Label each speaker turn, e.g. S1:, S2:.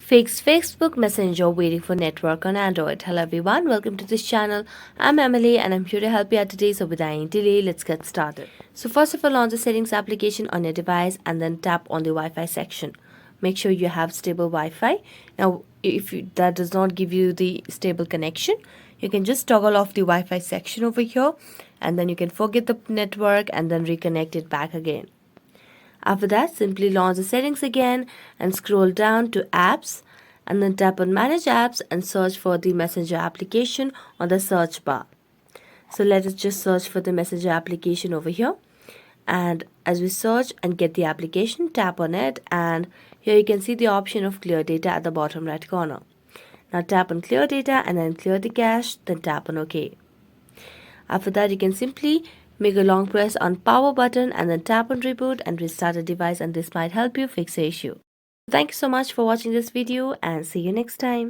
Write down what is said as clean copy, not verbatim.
S1: Fix Facebook Messenger waiting for network on Android. Hello everyone, welcome to this channel. I'm Emily and I'm here to help you out today. So without any delay, let's get started. So first of all, launch the settings application on your device and then tap on the Wi-Fi section. Make sure you have stable Wi-Fi. Now, if that does not give you the stable connection, you can just toggle off the Wi-Fi section over here and then you can forget the network and then reconnect it back again. After that, simply launch the settings again and scroll down to apps and then tap on manage apps and search for the messenger application on the search bar. So let us just search for the messenger application over here, and as we search and get the application, tap on it and here you can see the option of clear data at the bottom right corner. Now tap on clear data and then clear the cache, then tap on OK. After that, you can simply make a long press on power button and then tap on reboot and restart the device, and this might help you fix the issue. Thank you so much for watching this video and see you next time.